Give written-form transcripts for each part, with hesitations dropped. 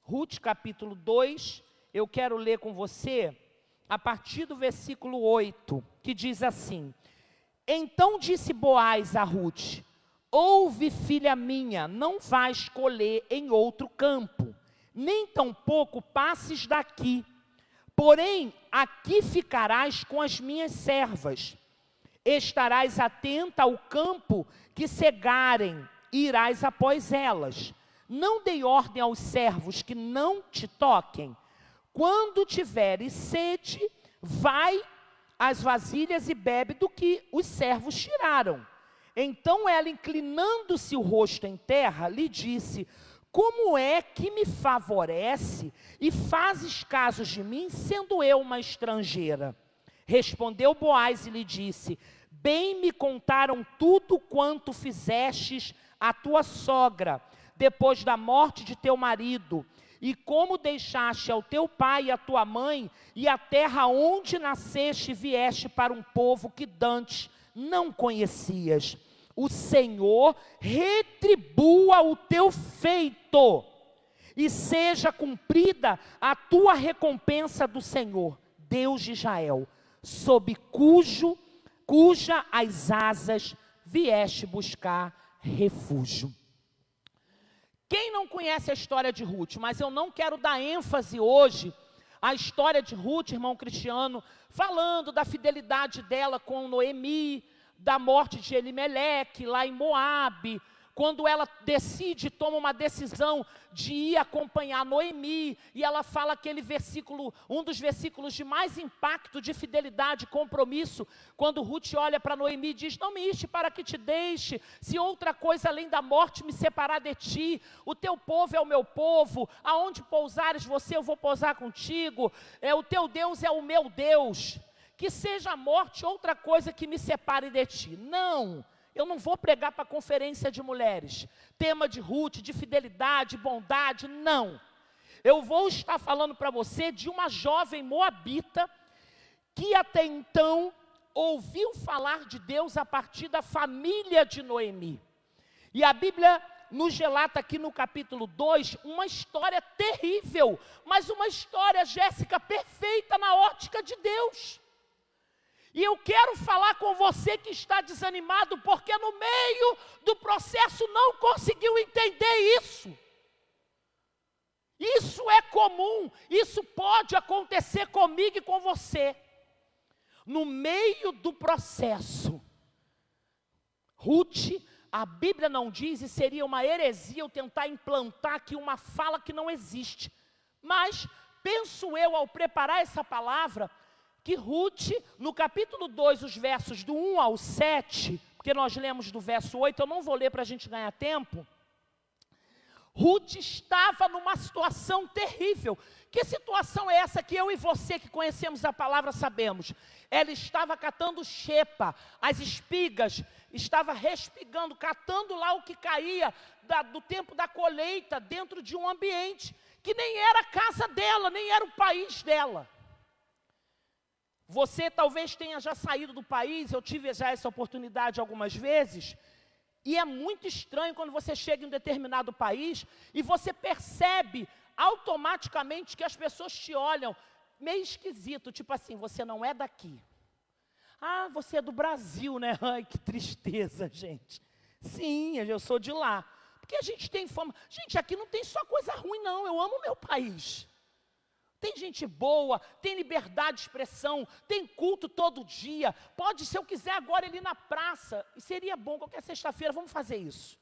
Ruth capítulo 2, eu quero ler com você a partir do versículo 8, que diz assim: Então disse Boaz a Ruth: Ouve, filha minha, não vais colher em outro campo, nem tampouco passes daqui, porém aqui ficarás com as minhas servas. Estarás atenta ao campo que cegarem, e irás após elas. Não dei ordem aos servos que não te toquem. Quando tiveres sede, vai às vasilhas e bebe do que os servos tiraram. Então ela, inclinando-se o rosto em terra, lhe disse: Como é que me favorece e fazes caso de mim, sendo eu uma estrangeira? Respondeu Boaz e lhe disse: Bem me contaram tudo quanto fizestes à tua sogra, depois da morte de teu marido, e como deixaste ao teu pai e à tua mãe, e a terra onde nasceste, vieste para um povo que dantes não conhecias. O Senhor retribua o teu feito, e seja cumprida a tua recompensa do Senhor, Deus de Israel, sob cuja as asas vieste buscar refúgio. Quem não conhece a história de Ruth, mas eu não quero dar ênfase hoje à história de Ruth, irmão Cristiano, falando da fidelidade dela com Noemi, da morte de Elimeleque lá em Moabe, quando ela toma uma decisão de ir acompanhar Noemi, e ela fala aquele versículo, um dos versículos de mais impacto de fidelidade e compromisso, quando Ruth olha para Noemi e diz: Não me iste para que te deixe, se outra coisa além da morte me separar de ti, o teu povo é o meu povo, aonde pousares você eu vou pousar contigo, o teu Deus é o meu Deus, que seja a morte outra coisa que me separe de ti. Não, eu não vou pregar para conferência de mulheres, tema de Ruth, de fidelidade, bondade, não. Eu vou estar falando para você de uma jovem moabita, que até então ouviu falar de Deus a partir da família de Noemi. E a Bíblia nos relata aqui no capítulo 2, uma história terrível, mas uma história, Jéssica, perfeita na ótica de Deus. E eu quero falar com você que está desanimado, porque no meio do processo não conseguiu entender isso. Isso é comum, isso pode acontecer comigo e com você. No meio do processo, Ruth, a Bíblia não diz, e seria uma heresia eu tentar implantar aqui uma fala que não existe. Mas, penso eu, ao preparar essa palavra, que Ruth, no capítulo 2, os versos do 1 ao 7, porque nós lemos do verso 8, eu não vou ler para a gente ganhar tempo. Ruth estava numa situação terrível. Que situação é essa que eu e você que conhecemos a palavra sabemos? Ela estava catando xepa, as espigas, estava respigando, catando lá o que caía do tempo da colheita, dentro de um ambiente que nem era a casa dela, nem era o país dela. Você talvez tenha já saído do país, eu tive já essa oportunidade algumas vezes, e é muito estranho quando você chega em um determinado país, e você percebe automaticamente que as pessoas te olham meio esquisito, tipo assim, você não é daqui. Ah, você é do Brasil, né? Ai, que tristeza, gente. Sim, eu sou de lá. Porque a gente tem fama. Gente, aqui não tem só coisa ruim, não. Eu amo o meu país. Tem gente boa, tem liberdade de expressão, tem culto todo dia. Pode, se eu quiser agora, ir na praça, e seria bom, qualquer sexta-feira, vamos fazer isso.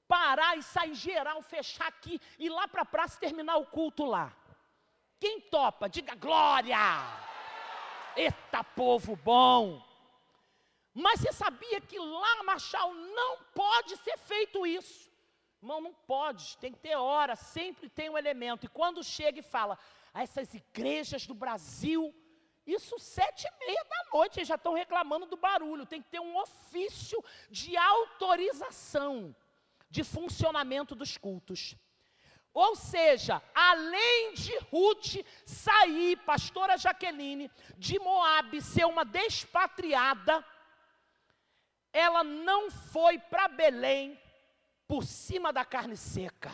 Parar e sair geral, fechar aqui, ir lá para a praça e terminar o culto lá. Quem topa, diga glória! Eita povo bom! Mas você sabia que lá, Machado, não pode ser feito isso? Irmão, não pode, tem que ter hora, sempre tem um elemento. E quando chega e fala, essas igrejas do Brasil, isso 19h30, eles já estão reclamando do barulho. Tem que ter um ofício de autorização de funcionamento dos cultos. Ou seja, além de Ruth sair, pastora Jaqueline, de Moabe, ser uma despatriada, ela não foi para Belém por cima da carne seca.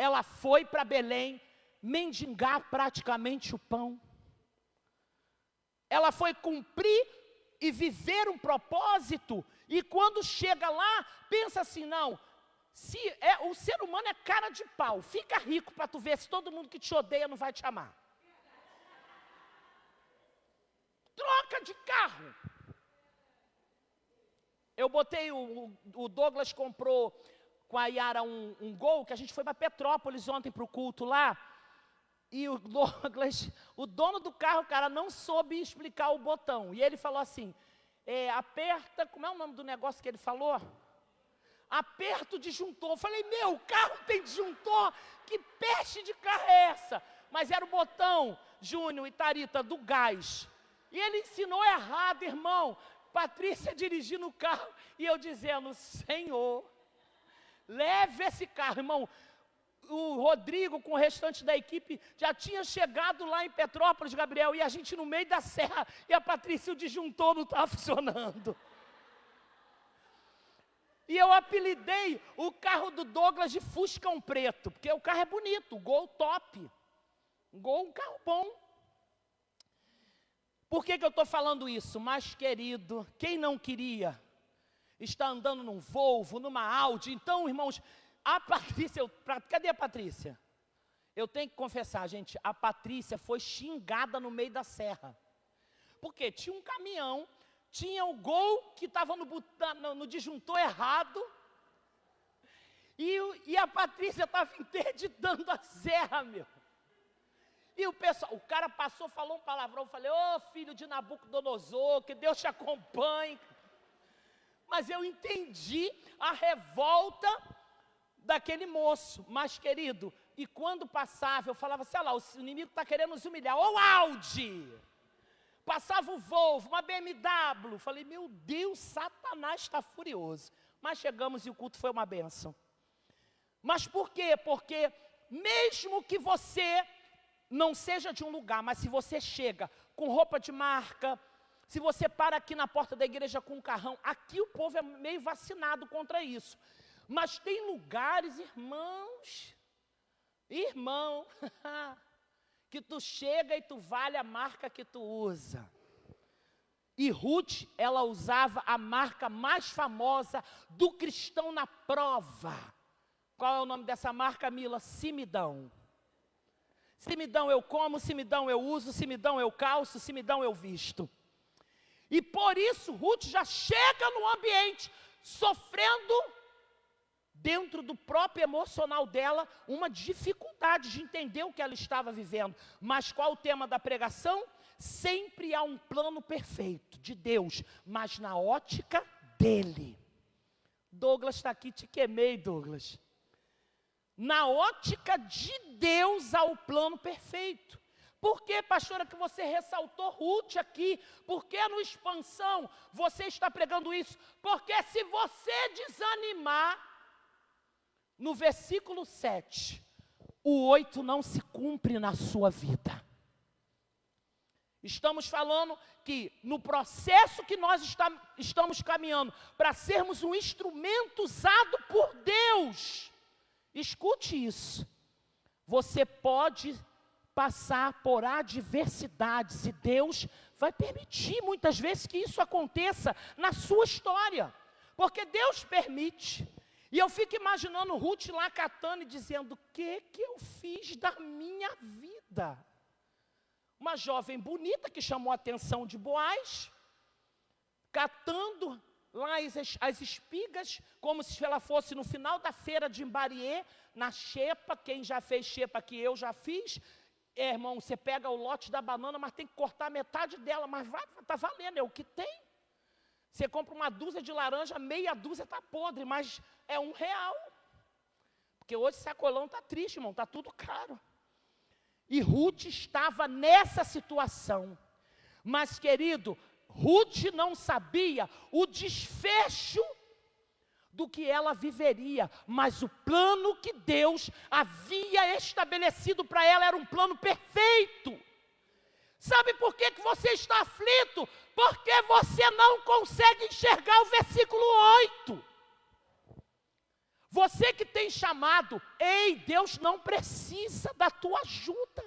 ela foi para Belém mendigar praticamente o pão. Ela foi cumprir e viver um propósito, e quando chega lá, pensa assim, não, o ser humano é cara de pau, fica rico para tu ver se todo mundo que te odeia não vai te amar. Troca de carro. Eu botei, o Douglas comprou com a Yara um Gol, que a gente foi para Petrópolis ontem para o culto lá, e o Douglas, o dono do carro, cara, não soube explicar o botão, e ele falou assim, aperta, como é o nome do negócio que ele falou? Aperta o disjuntor. Eu falei, meu, o carro tem disjuntor, que peste de carro é essa? Mas era o botão, Júnior e Tarita, do gás. E ele ensinou errado, irmão. Patrícia dirigindo o carro, e eu dizendo, Senhor, leve esse carro, irmão. O Rodrigo, com o restante da equipe, já tinha chegado lá em Petrópolis, Gabriel, e a gente no meio da serra, e a Patrícia, o disjuntor não estava funcionando. E eu apelidei o carro do Douglas de Fuscão Preto, porque o carro é bonito, o Gol top. Gol, um carro bom. Por que eu estou falando isso? Mas, querido, quem não queria estar andando num Volvo, numa Audi? Então, irmãos, a Patrícia, cadê a Patrícia? Eu tenho que confessar, gente, a Patrícia foi xingada no meio da serra. Porque tinha um caminhão, tinha o Gol que estava no disjuntor errado, e a Patrícia estava interditando a serra, meu. E o pessoal, o cara passou, falou um palavrão, eu falei, filho de Nabucodonosor, que Deus te acompanhe. Mas eu entendi a revolta daquele moço. Mas, querido, e quando passava, eu falava assim, olha lá, o inimigo está querendo nos humilhar. Ô Audi! Passava o Volvo, uma BMW. Falei, meu Deus, Satanás está furioso. Mas chegamos e o culto foi uma bênção. Mas por quê? Porque mesmo que você não seja de um lugar, mas se você chega com roupa de marca, se você para aqui na porta da igreja com um carrão, aqui o povo é meio vacinado contra isso. Mas tem lugares, irmão, que tu chega e tu vale a marca que tu usa. E Ruth, ela usava a marca mais famosa do cristão na prova. Qual é o nome dessa marca, Mila? Simidão. Se me dão eu como, se me dão eu uso, se me dão eu calço, se me dão eu visto. E por isso Ruth já chega no ambiente sofrendo, dentro do próprio emocional dela, uma dificuldade de entender o que ela estava vivendo. Mas qual o tema da pregação? Sempre há um plano perfeito de Deus, mas na ótica dele. Douglas está aqui, te queimei, Douglas. Na ótica de Deus há o plano perfeito. Por que, pastora, que você ressaltou Ruth aqui? Por que no Expansão você está pregando isso? Porque se você desanimar, no versículo 7, o 8 não se cumpre na sua vida. Estamos falando que no processo que nós estamos caminhando, para sermos um instrumento usado por Deus, escute isso, você pode passar por adversidades e Deus vai permitir muitas vezes que isso aconteça na sua história, porque Deus permite. E eu fico imaginando Ruth lá catando e dizendo, o que eu fiz da minha vida? Uma jovem bonita que chamou a atenção de Boaz, catando lá as espigas, como se ela fosse no final da feira de Imbariê, na xepa. Quem já fez xepa que eu já fiz, irmão, você pega o lote da banana, mas tem que cortar metade dela, mas está valendo, é o que tem. Você compra uma dúzia de laranja, meia dúzia está podre, mas é R$1. Porque hoje sacolão está triste, irmão, está tudo caro. E Ruth estava nessa situação. Mas, querido, Ruth não sabia o desfecho do que ela viveria, mas o plano que Deus havia estabelecido para ela era um plano perfeito. Sabe por que você está aflito? Porque você não consegue enxergar o versículo 8. Você que tem chamado, ei, Deus não precisa da tua ajuda.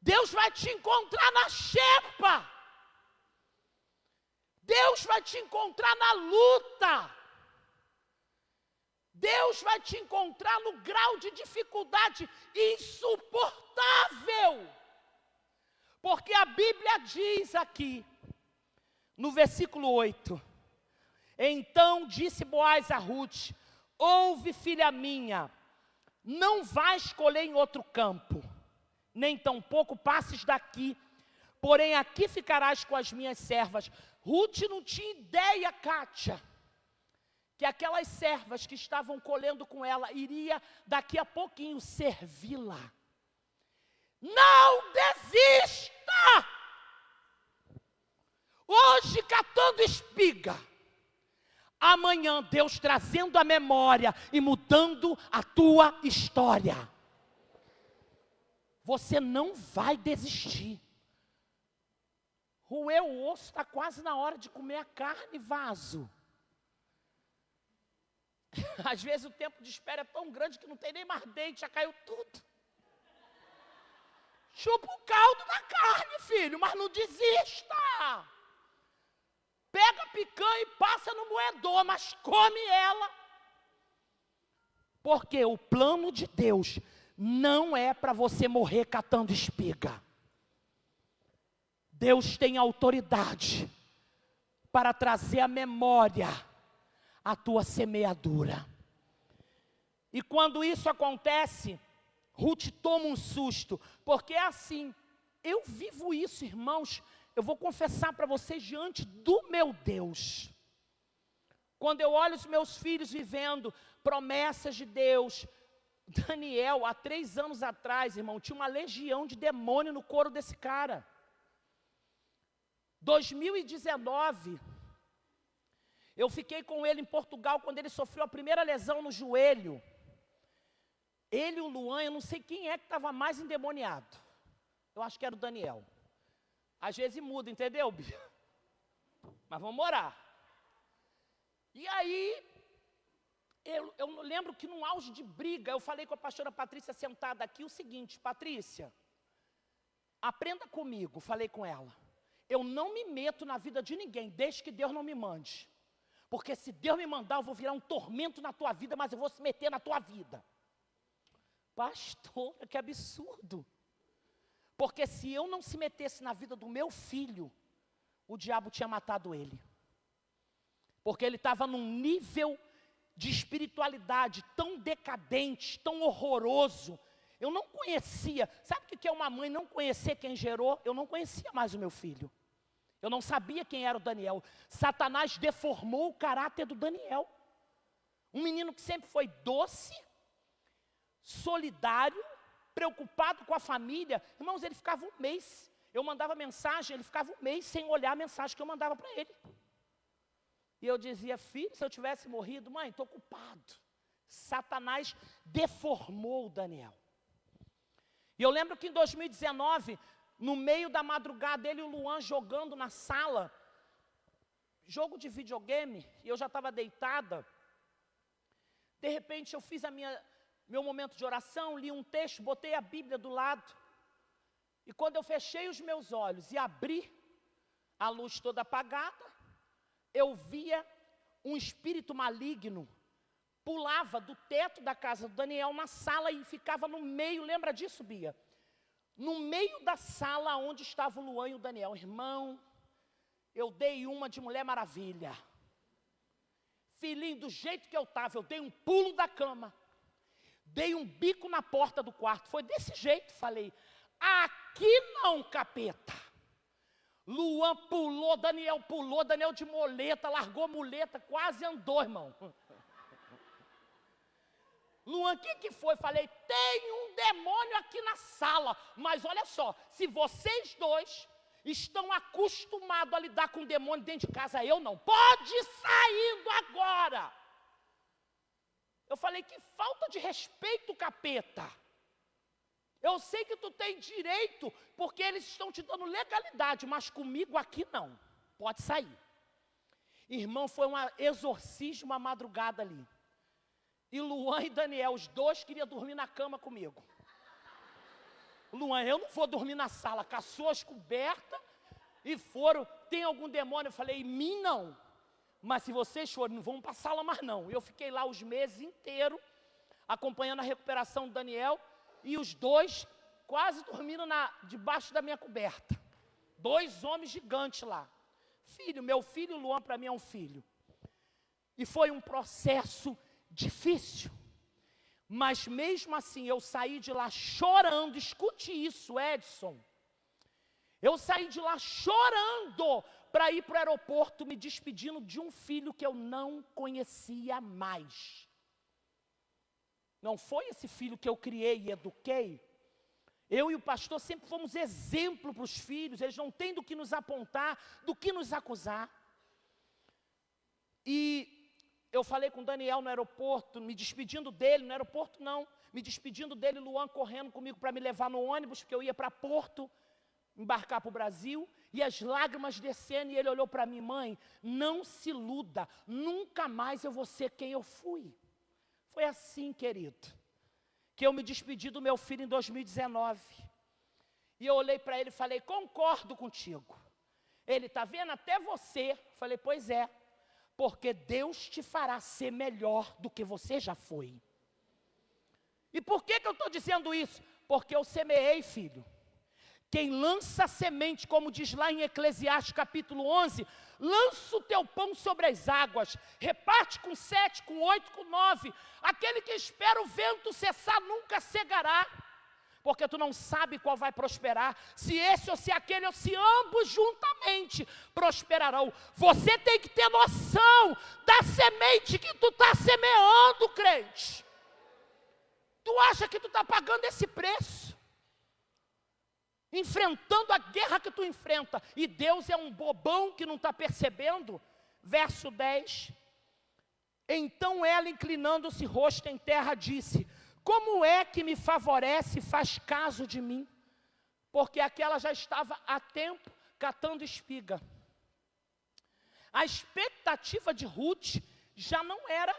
Deus vai te encontrar na xepa. Deus vai te encontrar na luta. Deus vai te encontrar no grau de dificuldade insuportável. Porque a Bíblia diz aqui, no versículo 8, então disse Boaz a Ruth, ouve, filha minha, não vais colher em outro campo, nem tampouco passes daqui, porém aqui ficarás com as minhas servas. Ruth não tinha ideia, Kátia, que aquelas servas que estavam colhendo com ela, iria daqui a pouquinho servi-la. Não desista! Hoje catando espiga, amanhã Deus trazendo a memória e mudando a tua história. Você não vai desistir. Roer o osso, está quase na hora de comer a carne, vaso. Às vezes o tempo de espera é tão grande que não tem nem mais dente, já caiu tudo. Chupa o caldo da carne, filho, mas não desista. Pega a picanha e passa no moedor, mas come ela. Porque o plano de Deus não é para você morrer catando espiga. Deus tem autoridade para trazer à memória a tua semeadura. E quando isso acontece, Ruth toma um susto, porque é assim, eu vivo isso, irmãos, eu vou confessar para vocês diante do meu Deus. Quando eu olho os meus filhos vivendo promessas de Deus, Daniel, há 3 anos atrás, irmão, tinha uma legião de demônio no couro desse cara. 2019, eu fiquei com ele em Portugal, quando ele sofreu a primeira lesão no joelho. Ele e o Luan, eu não sei quem é que estava mais endemoniado. Eu acho que era o Daniel. Às vezes muda, entendeu, Bia? Mas vamos orar. E aí, eu lembro que num auge de briga, eu falei com a pastora Patrícia sentada aqui o seguinte: Patrícia, aprenda comigo, falei com ela. Eu não me meto na vida de ninguém, desde que Deus não me mande. Porque se Deus me mandar, eu vou virar um tormento na tua vida, mas eu vou se meter na tua vida. Pastora, que absurdo. Porque se eu não se metesse na vida do meu filho, o diabo tinha matado ele. Porque ele estava num nível de espiritualidade tão decadente, tão horroroso. Eu não conhecia. Sabe o que é uma mãe não conhecer quem gerou? Eu não conhecia mais o meu filho. Eu não sabia quem era o Daniel. Satanás deformou o caráter do Daniel. Um menino que sempre foi doce, solidário, preocupado com a família. Irmãos, ele ficava um mês. Eu mandava mensagem, ele ficava um mês sem olhar a mensagem que eu mandava para ele. E eu dizia: filho, se eu tivesse morrido, mãe, estou ocupado. Satanás deformou o Daniel. E eu lembro que em 2019, no meio da madrugada, ele e o Luan jogando na sala, jogo de videogame, e eu já estava deitada. De repente eu fiz meu momento de oração, li um texto, botei a Bíblia do lado. E quando eu fechei os meus olhos e abri, a luz toda apagada, eu via um espírito maligno, pulava do teto da casa do Daniel na sala e ficava no meio, lembra disso, Bia? No meio da sala onde estava o Luan e o Daniel. Irmão, eu dei uma de Mulher Maravilha. Filhinho, do jeito que eu estava, eu dei um pulo da cama. Dei um bico na porta do quarto. Foi desse jeito, falei: aqui não, capeta. Luan pulou, Daniel de muleta, largou a muleta, quase andou, irmão. Luan, o que foi? Falei: tem um demônio aqui na sala. Mas olha só, se vocês dois estão acostumados a lidar com demônio dentro de casa, eu não. Pode ir saindo agora. Eu falei: que falta de respeito, capeta. Eu sei que tu tem direito, porque eles estão te dando legalidade, mas comigo aqui não. Pode sair. Irmão, foi um exorcismo uma madrugada ali. E Luan e Daniel, os dois queriam dormir na cama comigo. Luan, eu não vou dormir na sala. Caçou as cobertas e foram. Tem algum demônio? Eu falei, em mim não. Mas se vocês forem, não vão para a sala mais não. Eu fiquei lá os meses inteiros, acompanhando a recuperação do Daniel. E os dois quase dormindo debaixo da minha coberta. 2 homens gigantes lá. Meu filho Luan para mim é um filho. E foi um processo difícil. Mas mesmo assim eu saí de lá chorando. Escute isso, Edson. Eu saí de lá chorando para ir para o aeroporto, me despedindo de um filho que eu não conhecia mais. Não foi esse filho que eu criei e eduquei. Eu e o pastor sempre fomos exemplo para os filhos. Eles não têm do que nos apontar, do que nos acusar. E eu falei com o Daniel no aeroporto, me despedindo dele, no aeroporto não, me despedindo dele, Luan correndo comigo para me levar no ônibus, porque eu ia para Porto, embarcar para o Brasil, e as lágrimas descendo, e ele olhou para mim, mãe, não se iluda, nunca mais eu vou ser quem eu fui. Foi assim, querido, que eu me despedi do meu filho em 2019. E eu olhei para ele e falei, concordo contigo. Ele, está vendo, até você. Falei, pois é, porque Deus te fará ser melhor do que você já foi. E por que eu estou dizendo isso? Porque eu semeei, filho. Quem lança semente, como diz lá em Eclesiastes capítulo 11, lança o teu pão sobre as águas, reparte com 7, com 8, com 9. Aquele que espera o vento cessar nunca cegará, porque tu não sabe qual vai prosperar, se esse ou se aquele ou se ambos juntamente prosperarão. Você tem que ter noção da semente que tu está semeando, crente. Tu acha que tu está pagando esse preço? Enfrentando a guerra que tu enfrenta, e Deus é um bobão que não está percebendo. Verso 10, então ela, inclinando-se rosto em terra, disse, como é que me favorece e faz caso de mim? Porque aquela já estava há tempo catando espiga. A expectativa de Ruth já não era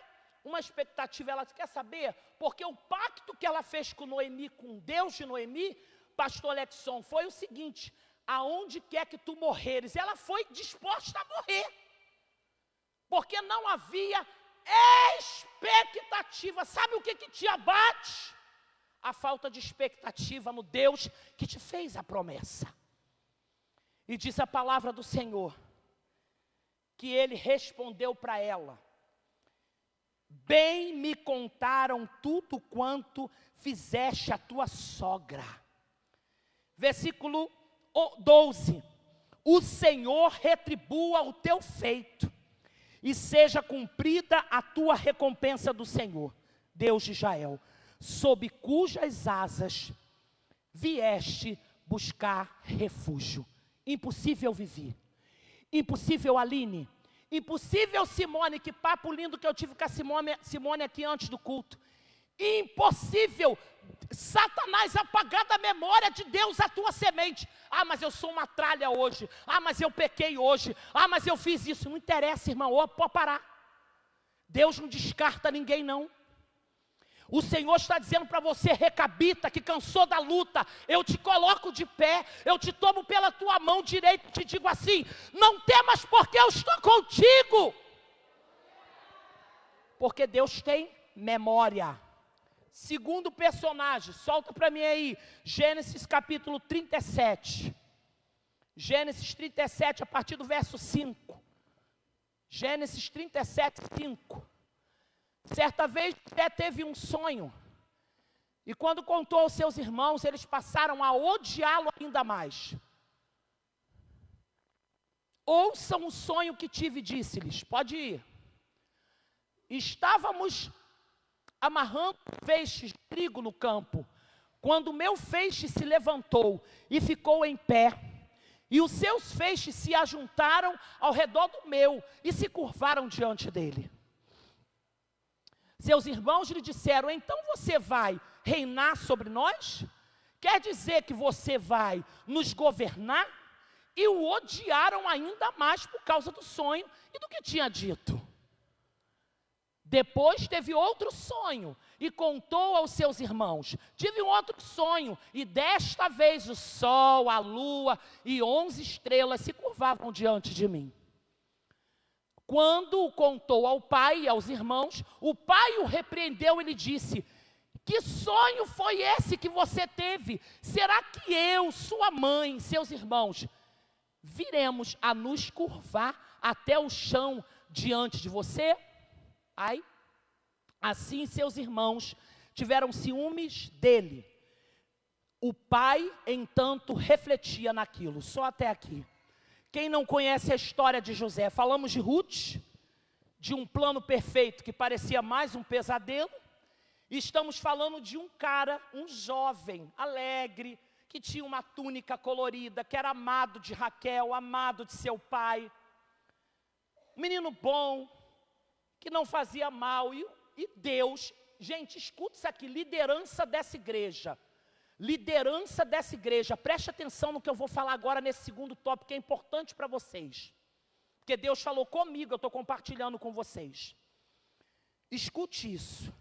uma expectativa, ela quer saber, porque o pacto que ela fez com Noemi, com Deus de Noemi, pastor Alexson, foi o seguinte, aonde quer que tu morreres, ela foi disposta a morrer, porque não havia expectativa. Sabe o que te abate? A falta de expectativa no Deus que te fez a promessa. E diz a palavra do Senhor, que ele respondeu para ela, bem me contaram tudo quanto fizeste a tua sogra. Versículo 12, o Senhor retribua o teu feito, e seja cumprida a tua recompensa do Senhor, Deus de Israel, sob cujas asas vieste buscar refúgio. Impossível, Vivi, impossível, Aline, impossível, Simone, que papo lindo que eu tive com a Simone aqui antes do culto. Impossível, Satanás, apagar da memória de Deus a tua semente. Ah, mas eu sou uma tralha hoje. Ah, mas eu pequei hoje. Ah, mas eu fiz isso. Não interessa, irmão, pode parar. Deus não descarta ninguém, não. O Senhor está dizendo para você, recabita, que cansou da luta, eu te coloco de pé, eu te tomo pela tua mão direita e te digo assim, não temas porque eu estou contigo. Porque Deus tem memória. Segundo personagem, solta para mim aí, Gênesis capítulo 37. Gênesis 37, a partir do verso 5. Gênesis 37, 5. Certa vez, José teve um sonho. E quando contou aos seus irmãos, eles passaram a odiá-lo ainda mais. Ouçam o sonho que tive, disse-lhes. Pode ir. Estávamos amarrando feixes de trigo no campo, quando o meu feixe se levantou e ficou em pé, e os seus feixes se ajuntaram ao redor do meu, e se curvaram diante dele. Seus irmãos lhe disseram, então você vai reinar sobre nós? Quer dizer que você vai nos governar? e o odiaram ainda mais por causa do sonho e do que tinha dito. Depois teve outro sonho e contou aos seus irmãos. Tive um outro sonho e desta vez o sol, a lua e 11 estrelas se curvavam diante de mim. Quando o contou ao pai e aos irmãos, o pai o repreendeu e lhe disse: que sonho foi esse que você teve? Será que eu, sua mãe, seus irmãos, viremos a nos curvar até o chão diante de você? Ai, assim seus irmãos tiveram ciúmes dele. O pai, entanto, refletia naquilo, só até aqui. Quem não conhece a história de José, falamos de Ruth, de um plano perfeito que parecia mais um pesadelo. Estamos falando de um cara, um jovem, alegre, que tinha uma túnica colorida, que era amado de Raquel, amado de seu pai. Um menino bom, que não fazia mal. E Deus, gente, escuta isso aqui, liderança dessa igreja. Liderança dessa igreja, preste atenção no que eu vou falar agora nesse segundo tópico, que é importante para vocês. Porque Deus falou comigo, eu estou compartilhando com vocês. Escute isso.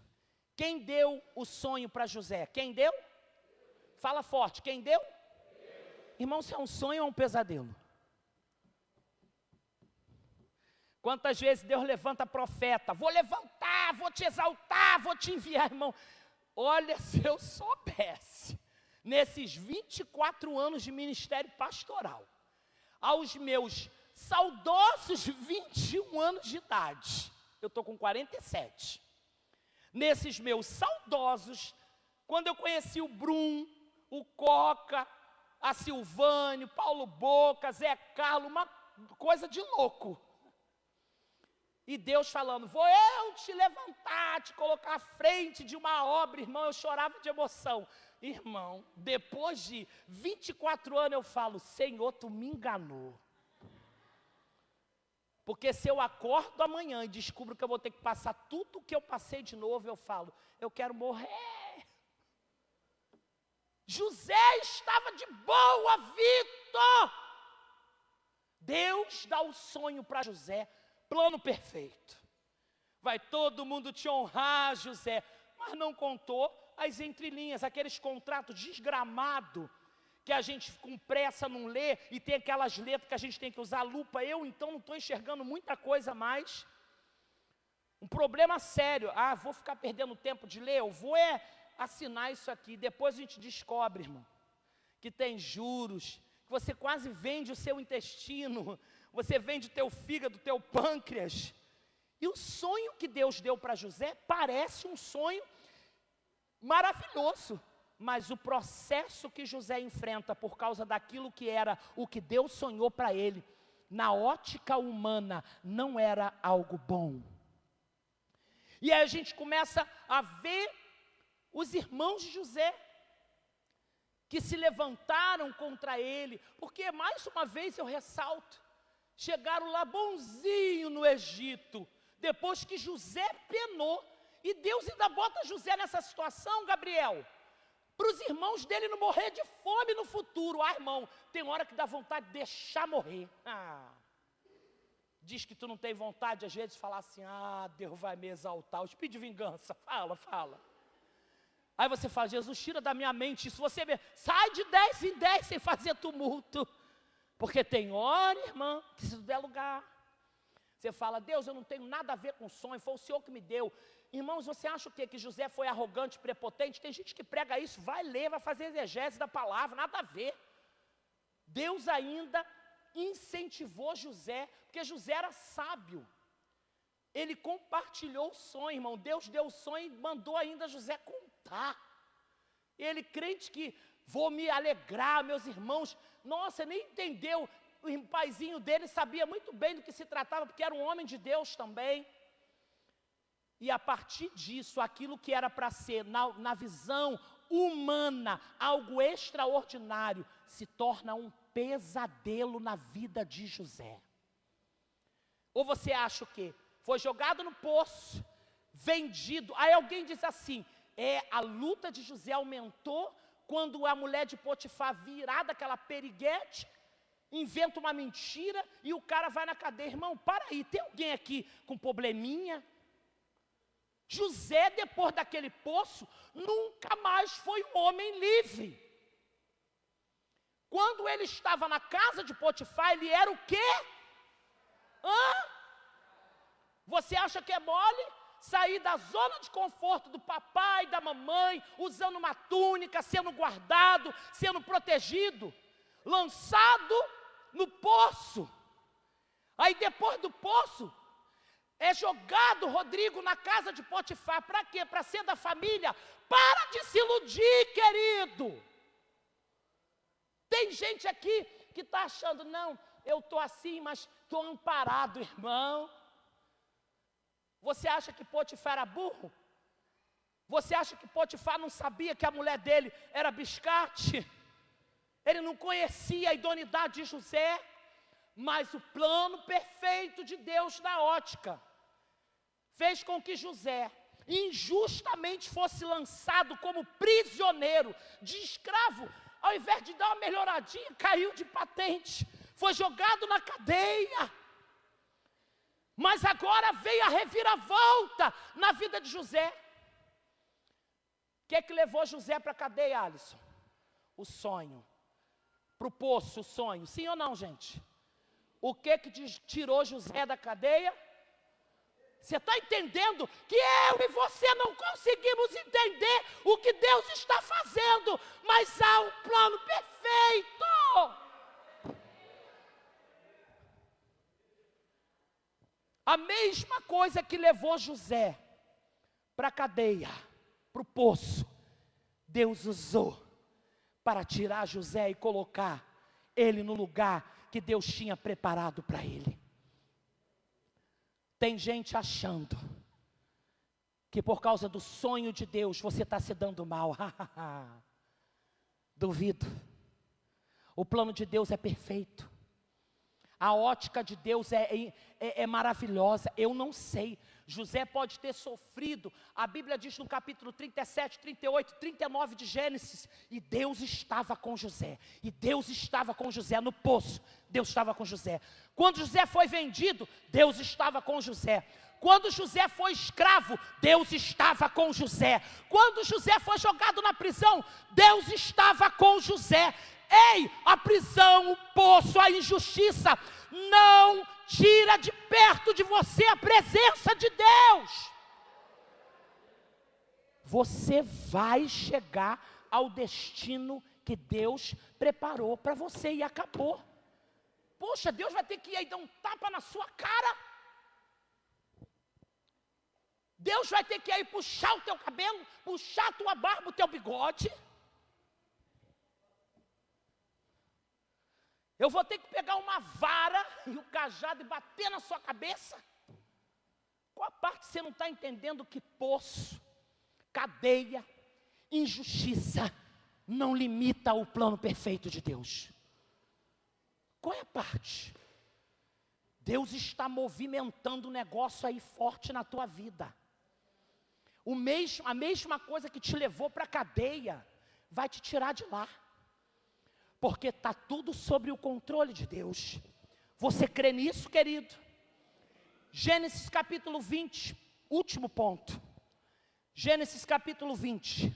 Quem deu o sonho para José? Quem deu? Fala forte, quem deu? Irmão, se é um sonho ou um pesadelo? Quantas vezes Deus levanta profeta? Vou levantar, vou te exaltar, vou te enviar, irmão. Olha, se eu soubesse, nesses 24 anos de ministério pastoral, aos meus saudosos 21 anos de idade, eu estou com 47, nesses meus saudosos, quando eu conheci o Brum, o Coca, a Silvânio, Paulo Boca, Zé Carlos, uma coisa de louco. E Deus falando, vou eu te levantar, te colocar à frente de uma obra, irmão, eu chorava de emoção. Irmão, depois de 24 anos eu falo, Senhor, tu me enganou. Porque se eu acordo amanhã e descubro que eu vou ter que passar tudo o que eu passei de novo, eu falo, eu quero morrer. José estava de boa, Vitor. Deus dá o sonho para José, plano perfeito. Vai todo mundo te honrar, José, mas não contou as entrelinhas, aqueles contratos desgramados, que a gente com pressa não lê, e tem aquelas letras que a gente tem que usar lupa. Eu então não estou enxergando muita coisa mais. Um problema sério. Vou ficar perdendo tempo de ler, eu vou assinar isso aqui. Depois a gente descobre, irmão, que tem juros, que você quase vende o seu intestino, você vende o teu fígado, o teu pâncreas. E o sonho que Deus deu para José parece um sonho maravilhoso, mas o processo que José enfrenta por causa daquilo que era o que Deus sonhou para ele, na ótica humana, não era algo bom. E aí a gente começa a ver os irmãos de José, que se levantaram contra ele, porque mais uma vez eu ressalto, chegaram lá bonzinho no Egito, depois que José penou, e Deus ainda bota José nessa situação, Gabriel, para os irmãos dele não morrer de fome no futuro. Irmão, tem hora que dá vontade de deixar morrer. Diz que tu não tem vontade, às vezes, de falar assim, Deus vai me exaltar, o espírito de vingança, fala. Aí você fala, Jesus, tira da minha mente isso, sai de 10 em 10 sem fazer tumulto. Porque tem hora, irmã, que se der lugar, você fala, Deus, eu não tenho nada a ver com sonho, foi o Senhor que me deu. Irmãos, você acha o quê? Que José foi arrogante, prepotente? Tem gente que prega isso, vai ler, vai fazer exegese da palavra, nada a ver. Deus ainda incentivou José, porque José era sábio. Ele compartilhou o sonho, irmão. Deus deu o sonho e mandou ainda José contar. Ele crente que vou me alegrar, meus irmãos. Nossa, nem entendeu. O paizinho dele sabia muito bem do que se tratava, porque era um homem de Deus também. E a partir disso, aquilo que era para ser, na visão humana, algo extraordinário, se torna um pesadelo na vida de José. Ou você acha o quê? Foi jogado no poço, vendido. Aí alguém diz assim, a luta de José aumentou quando a mulher de Potifar, virada aquela periguete, inventa uma mentira e o cara vai na cadeia. Irmão, para aí, tem alguém aqui com probleminha? José, depois daquele poço, nunca mais foi um homem livre. Quando ele estava na casa de Potifar, ele era o quê? Você acha que é mole? Sair da zona de conforto do papai, da mamãe, usando uma túnica, sendo guardado, sendo protegido, lançado no poço. Aí depois do poço, é jogado Rodrigo na casa de Potifar. Para quê? Para ser da família? Para de se iludir, querido. Tem gente aqui que está achando, não, eu estou assim, mas estou amparado, irmão. Você acha que Potifar era burro? Você acha que Potifar não sabia que a mulher dele era biscate? Ele não conhecia a idoneidade de José? Mas o plano perfeito de Deus na ótica fez com que José injustamente fosse lançado como prisioneiro, de escravo. Ao invés de dar uma melhoradinha, caiu de patente, foi jogado na cadeia. Mas agora veio a reviravolta na vida de José. O que é que levou José para a cadeia, Alisson? O sonho. Para o poço, o sonho. Sim ou não, gente? O que tirou José da cadeia? Você está entendendo que eu e você não conseguimos entender o que Deus está fazendo, mas há um plano perfeito. A mesma coisa que levou José para a cadeia, para o poço, Deus usou para tirar José e colocar ele no lugar que Deus tinha preparado para ele. Tem gente achando que por causa do sonho de Deus você está se dando mal. Duvido. O plano de Deus é perfeito. A ótica de Deus é maravilhosa. Eu não sei. José pode ter sofrido. A Bíblia diz no capítulo 37, 38, 39 de Gênesis. E Deus estava com José. E Deus estava com José no poço. Deus estava com José. Quando José foi vendido, Deus estava com José. Quando José foi escravo, Deus estava com José. Quando José foi jogado na prisão, Deus estava com José. Ei, a prisão, o poço, a injustiça, não tira de perto de você a presença de Deus. Você vai chegar ao destino que Deus preparou para você e acabou. Poxa, Deus vai ter que ir aí dar um tapa na sua cara. Deus vai ter que ir aí puxar o teu cabelo, puxar a tua barba, o teu bigode. Eu vou ter que pegar uma vara e o cajado e bater na sua cabeça? Qual parte você não está entendendo que poço, cadeia, injustiça não limita o plano perfeito de Deus? Qual é a parte? Deus está movimentando um negócio aí forte na tua vida. A mesma coisa que te levou para a cadeia, vai te tirar de lá. Porque está tudo sobre o controle de Deus. Você crê nisso, querido? Gênesis capítulo 20, último ponto. Gênesis capítulo 20,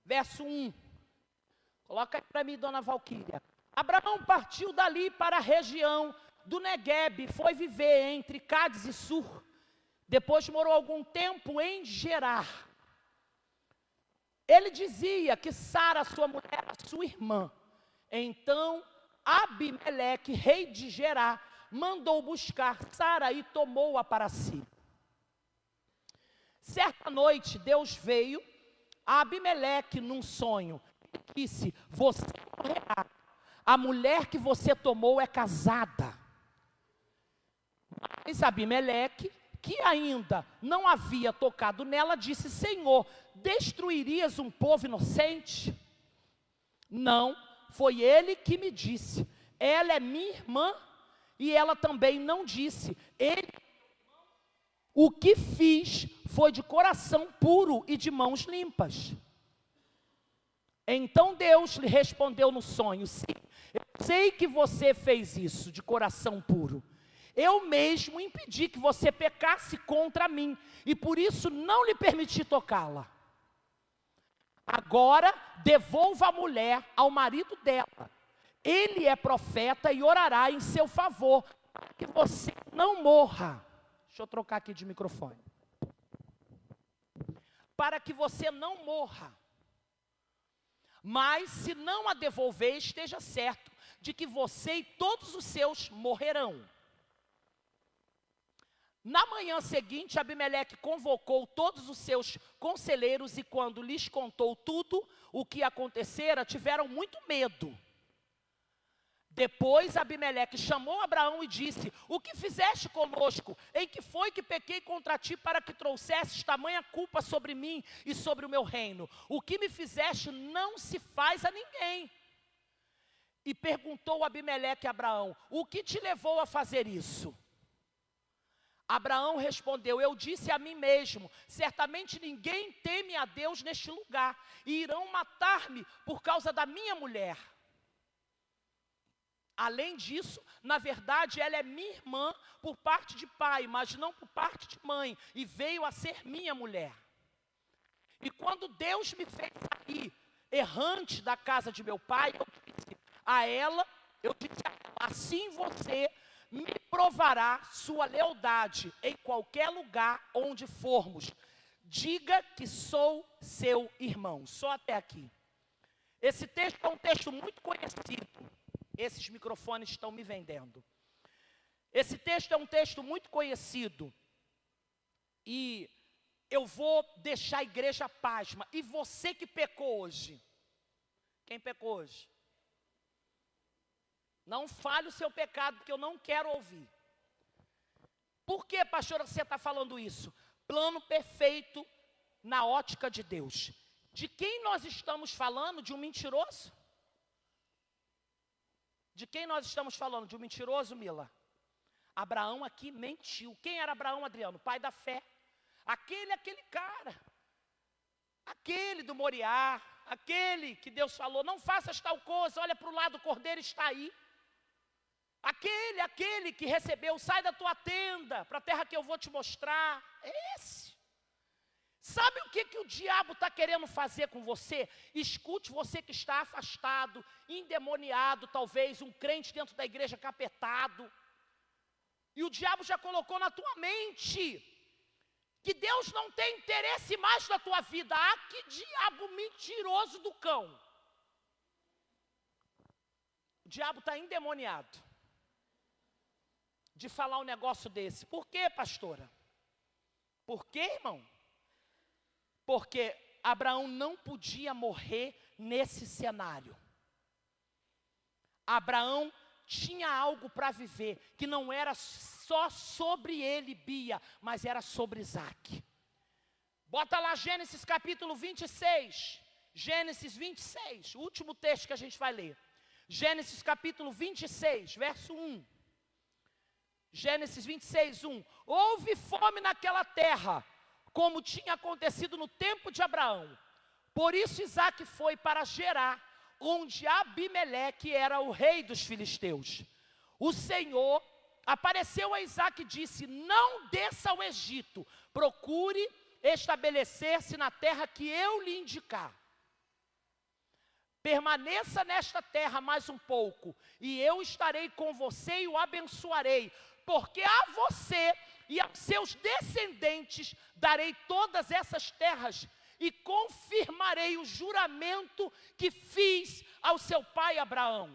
verso 1. Coloca aí para mim, dona Valquíria. Abraão partiu dali para a região do Neguebe, foi viver entre Cádiz e Sur. Depois morou algum tempo em Gerar. Ele dizia que Sara, sua mulher, era sua irmã. Então, Abimeleque, rei de Gerar, mandou buscar Sara e tomou-a para si. Certa noite, Deus veio a Abimeleque num sonho e disse: você morrerá. A mulher que você tomou é casada. Mas Abimeleque, que ainda não havia tocado nela, disse: Senhor, destruirias um povo inocente? Não, foi ele que me disse, ela é minha irmã, e ela também não disse. O que fiz foi de coração puro e de mãos limpas. Então Deus lhe respondeu no sonho: sim, eu sei que você fez isso de coração puro. Eu mesmo impedi que você pecasse contra mim, e por isso não lhe permiti tocá-la. Agora, devolva a mulher ao marido dela. Ele é profeta e orará em seu favor, para que você não morra. Deixa eu trocar aqui de microfone. Para que você não morra. Mas, se não a devolver, esteja certo de que você e todos os seus morrerão. Na manhã seguinte, Abimeleque convocou todos os seus conselheiros e quando lhes contou tudo o que acontecera, tiveram muito medo. Depois Abimeleque chamou Abraão e disse: o que fizeste conosco? Em que foi que pequei contra ti para que trouxesses tamanha culpa sobre mim e sobre o meu reino? O que me fizeste não se faz a ninguém. E perguntou Abimeleque a Abraão: o que te levou a fazer isso? Abraão respondeu: eu disse a mim mesmo, certamente ninguém teme a Deus neste lugar, e irão matar-me por causa da minha mulher. Além disso, na verdade, ela é minha irmã por parte de pai, mas não por parte de mãe, e veio a ser minha mulher. E quando Deus me fez sair errante da casa de meu pai, eu disse a ela, assim você me provará sua lealdade em qualquer lugar onde formos. Diga que sou seu irmão. Só até aqui. Esse texto é um texto muito conhecido. Esses microfones estão me vendendo. Esse texto é um texto muito conhecido. E eu vou deixar a igreja pasma. E você que pecou hoje? Quem pecou hoje? Não fale o seu pecado, porque eu não quero ouvir. Por que, pastora, você está falando isso? Plano perfeito na ótica de Deus. De quem nós estamos falando? De um mentiroso? De quem nós estamos falando? De um mentiroso, Mila? Abraão aqui mentiu. Quem era Abraão, Adriano? Pai da fé. Aquele cara. Aquele do Moriá. Aquele que Deus falou: não faças tal coisa, olha para o lado, o cordeiro está aí. Aquele que recebeu: sai da tua tenda, para a terra que eu vou te mostrar. É esse. Sabe o que o diabo está querendo fazer com você? Escute, você que está afastado, endemoniado, talvez um crente dentro da igreja capetado. E o diabo já colocou na tua mente que Deus não tem interesse mais na tua vida. Ah, que diabo mentiroso do cão. O diabo está endemoniado de falar um negócio desse. Por quê, pastora? Por quê, irmão? Porque Abraão não podia morrer nesse cenário. Abraão tinha algo para viver, que não era só sobre ele, Bia, mas era sobre Isaac. Bota lá Gênesis capítulo 26. Gênesis 26, o último texto que a gente vai ler. Gênesis capítulo 26, verso 1. Gênesis 26, 1. Houve fome naquela terra, como tinha acontecido no tempo de Abraão. Por isso Isaac foi para Gerar, onde Abimeleque era o rei dos filisteus. O Senhor apareceu a Isaac e disse: não desça ao Egito, procure estabelecer-se na terra que eu lhe indicar. Permaneça nesta terra mais um pouco, e eu estarei com você e o abençoarei, porque a você e aos seus descendentes darei todas essas terras, e confirmarei o juramento que fiz ao seu pai Abraão.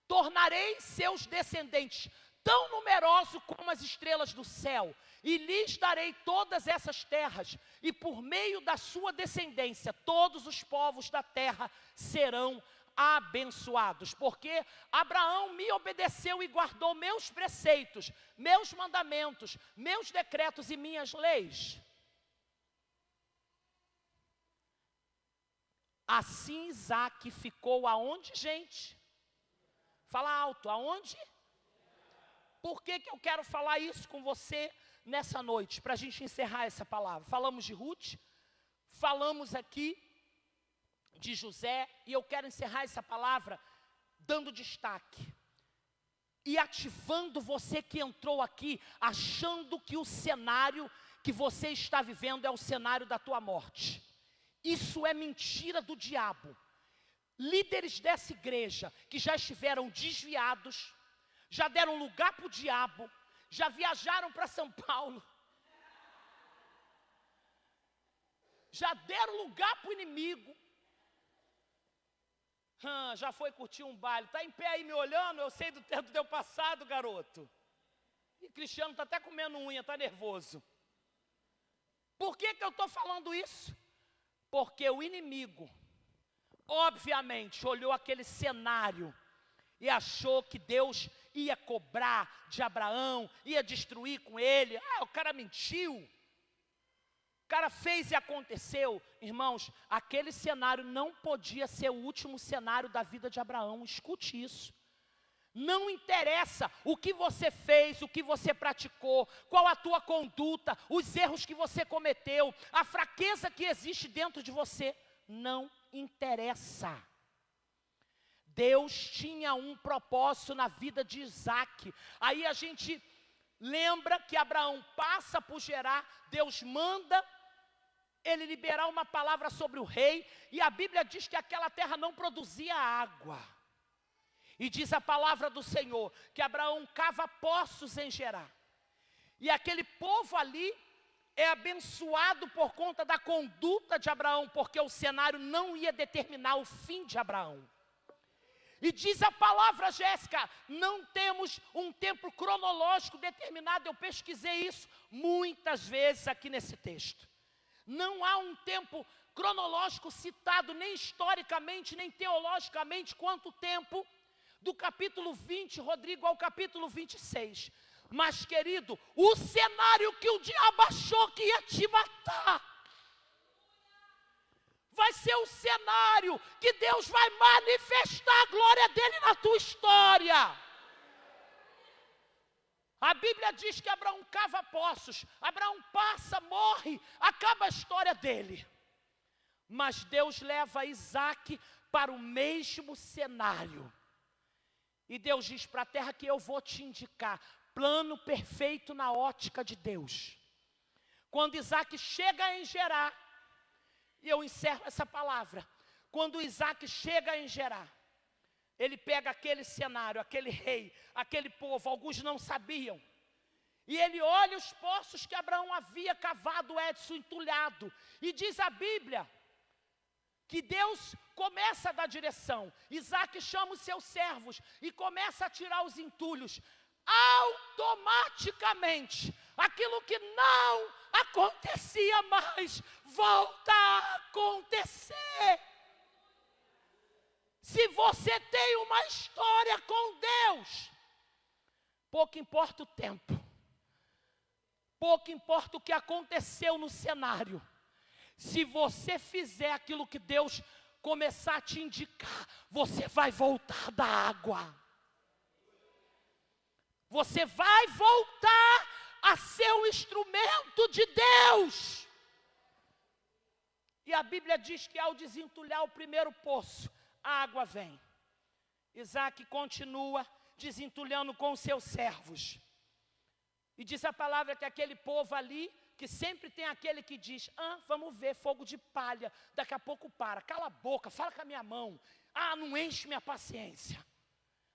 Tornarei seus descendentes tão numerosos como as estrelas do céu, e lhes darei todas essas terras, e por meio da sua descendência, todos os povos da terra serão abençoados, porque Abraão me obedeceu e guardou meus preceitos, meus mandamentos, meus decretos e minhas leis. Assim Isaac ficou aonde, gente? Fala alto, aonde? Por que eu quero falar isso com você nessa noite? Para a gente encerrar essa palavra. Falamos de Ruth, falamos aqui de José, e eu quero encerrar essa palavra dando destaque e ativando você que entrou aqui, achando que o cenário que você está vivendo é o cenário da tua morte. Isso é mentira do diabo. Líderes dessa igreja que já estiveram desviados, já deram lugar para o diabo, já viajaram para São Paulo, já deram lugar para o inimigo, já foi curtir um baile, está em pé aí me olhando, eu sei do teu passado, garoto. E Cristiano está até comendo unha, está nervoso. Por que eu estou falando isso? Porque o inimigo, obviamente, olhou aquele cenário e achou que Deus ia cobrar de Abraão, ia destruir com ele. O cara mentiu. O cara fez e aconteceu. Irmãos, aquele cenário não podia ser o último cenário da vida de Abraão. Escute isso. Não interessa o que você fez, o que você praticou, qual a tua conduta, os erros que você cometeu, a fraqueza que existe dentro de você. Não interessa. Deus tinha um propósito na vida de Isaac. Aí a gente lembra que Abraão passa por Gerar, Deus manda ele liberar uma palavra sobre o rei, e a Bíblia diz que aquela terra não produzia água. E diz a palavra do Senhor, que Abraão cava poços em Gerar. E aquele povo ali é abençoado por conta da conduta de Abraão, porque o cenário não ia determinar o fim de Abraão. E diz a palavra, Jéssica, não temos um tempo cronológico determinado, eu pesquisei isso muitas vezes aqui nesse texto. Não há um tempo cronológico citado, nem historicamente, nem teologicamente, quanto tempo do capítulo 20, Rodrigo, ao capítulo 26. Mas, querido, o cenário que o diabo achou que ia te matar, vai ser o cenário que Deus vai manifestar a glória dele na tua história. A Bíblia diz que Abraão cava poços, Abraão passa, morre, acaba a história dele. Mas Deus leva Isaac para o mesmo cenário. E Deus diz para a terra que eu vou te indicar, plano perfeito na ótica de Deus. Quando Isaac chega em Gerar, e eu encerro essa palavra, quando Isaac chega em Gerar, ele pega aquele cenário, aquele rei, aquele povo, alguns não sabiam. E ele olha os poços que Abraão havia cavado, Edson, entulhado. E diz a Bíblia que Deus começa a dar direção. Isaac chama os seus servos e começa a tirar os entulhos. Automaticamente, aquilo que não acontecia mais, volta a acontecer. Se você tem uma história com Deus, pouco importa o tempo, pouco importa o que aconteceu no cenário, se você fizer aquilo que Deus começar a te indicar, você vai voltar da água. Você vai voltar a ser um instrumento de Deus. E a Bíblia diz que ao desentulhar o primeiro poço, a água vem. Isaac continua desentulhando com seus servos. E diz a palavra que aquele povo ali, que sempre tem aquele que diz, vamos ver, fogo de palha, daqui a pouco para, cala a boca, fala com a minha mão, não enche minha paciência.